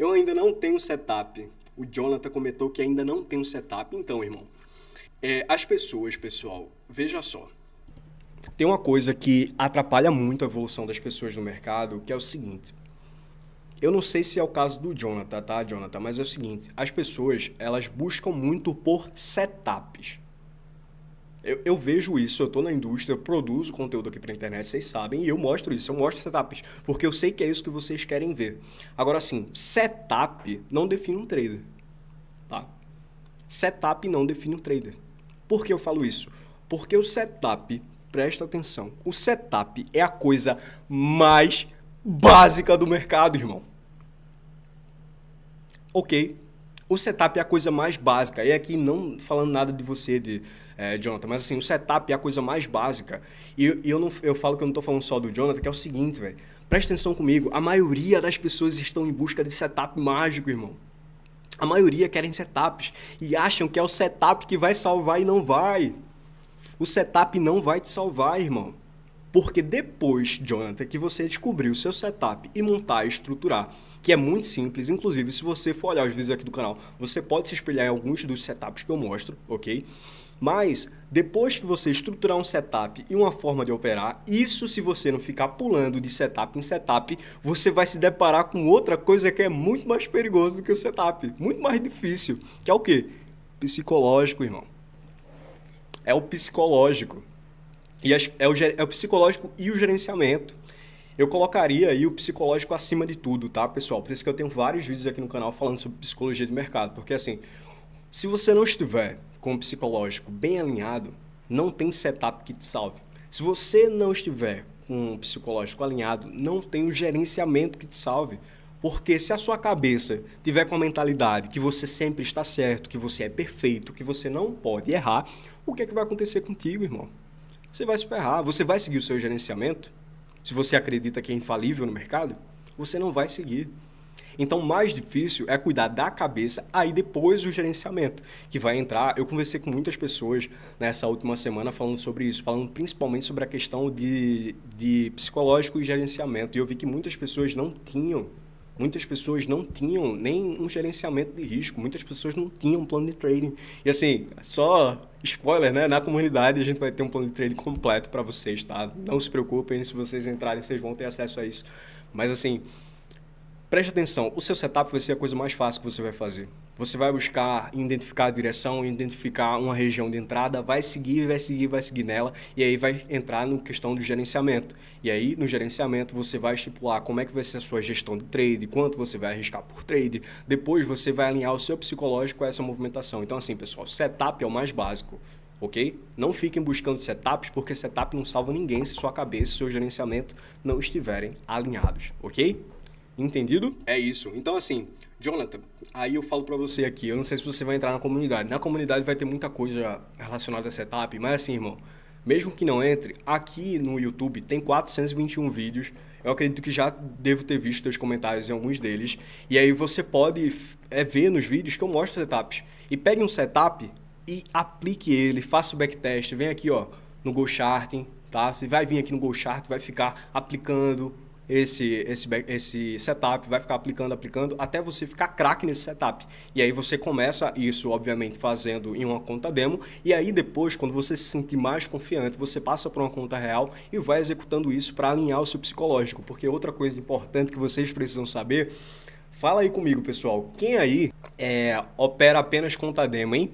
Eu ainda não tenho setup. O Jonathan comentou que ainda não tem um setup. Então, irmão, as pessoas, pessoal, veja só. Tem uma coisa que atrapalha muito a evolução das pessoas no mercado, que é o seguinte. Eu não sei se é o caso do Jonathan, tá, Jonathan? Mas é o seguinte, as pessoas, elas buscam muito por setups. Eu vejo isso, eu tô na indústria, eu produzo conteúdo aqui pra internet, vocês sabem, e eu mostro isso, eu mostro setups, porque eu sei que é isso que vocês querem ver. Agora, assim, setup não define um trader, tá? Setup não define um trader. Por que eu falo isso? Porque o setup, presta atenção, o setup é a coisa mais básica do mercado, irmão. Ok? O setup é a coisa mais básica. E aqui não falando nada de você, Jonathan, mas assim, o setup é a coisa mais básica. E eu falo que eu não estou falando só do Jonathan, que é o seguinte, velho. Presta atenção comigo. A maioria das pessoas estão em busca de setup mágico, irmão. A maioria querem setups e acham que é o setup que vai salvar e não vai. O setup não vai te salvar, irmão. Porque depois, Jonathan, que você descobrir o seu setup e montar e estruturar, que é muito simples, inclusive se você for olhar os vídeos aqui do canal, você pode se espelhar em alguns dos setups que eu mostro, ok? Mas depois que você estruturar um setup e uma forma de operar, isso se você não ficar pulando de setup em setup, você vai se deparar com outra coisa que é muito mais perigosa do que o setup, muito mais difícil, que é o quê? Psicológico, irmão. É o psicológico. E é o psicológico e o gerenciamento. Eu colocaria aí o psicológico acima de tudo, tá, pessoal? Por isso que eu tenho vários vídeos aqui no canal falando sobre psicologia de mercado. Porque assim, se você não estiver com o psicológico bem alinhado, não tem setup que te salve. Se você não estiver com o psicológico alinhado, não tem o gerenciamento que te salve. Porque se a sua cabeça tiver com a mentalidade que você sempre está certo, que você é perfeito, que você não pode errar, o que é que vai acontecer contigo, irmão? Você vai se ferrar. Você vai seguir o seu gerenciamento? Se você acredita que é infalível no mercado, você não vai seguir. Então, o mais difícil é cuidar da cabeça, aí depois o gerenciamento, que vai entrar. Eu conversei com muitas pessoas nessa última semana falando sobre isso, falando principalmente sobre a questão de psicológico e gerenciamento. E eu vi que muitas pessoas não tinham nem um gerenciamento de risco, muitas pessoas não tinham um plano de trading. E assim, só spoiler, né? Na comunidade a gente vai ter um plano de trading completo para vocês, tá? Não se preocupem, se vocês entrarem, vocês vão ter acesso a isso. Mas assim, preste atenção, o seu setup vai ser a coisa mais fácil que você vai fazer. Você vai buscar identificar a direção, identificar uma região de entrada, vai seguir nela, e aí vai entrar na questão do gerenciamento. E aí, no gerenciamento, você vai estipular como é que vai ser a sua gestão de trade, quanto você vai arriscar por trade. Depois, você vai alinhar o seu psicológico a essa movimentação. Então, assim, pessoal, setup é o mais básico, ok? Não fiquem buscando setups, porque setup não salva ninguém se sua cabeça e seu gerenciamento não estiverem alinhados, ok? Entendido? É isso. Então, assim, Jonathan, aí eu falo pra você aqui, eu não sei se você vai entrar na comunidade. Na comunidade vai ter muita coisa relacionada a setup, mas assim, irmão, mesmo que não entre, aqui no YouTube tem 421 vídeos. Eu acredito que já devo ter visto os comentários em alguns deles. E aí você pode ver nos vídeos que eu mostro setups. E pegue um setup e aplique ele, faça o backtest. Vem aqui, ó, no GoCharting, tá? Você vai vir aqui no GoChart, vai ficar aplicando esse setup, vai ficar aplicando, até você ficar craque nesse setup. E aí você começa isso, obviamente, fazendo em uma conta demo, e aí depois, quando você se sentir mais confiante, você passa para uma conta real e vai executando isso para alinhar o seu psicológico. Porque outra coisa importante que vocês precisam saber, fala aí comigo, pessoal, quem aí opera apenas conta demo, hein?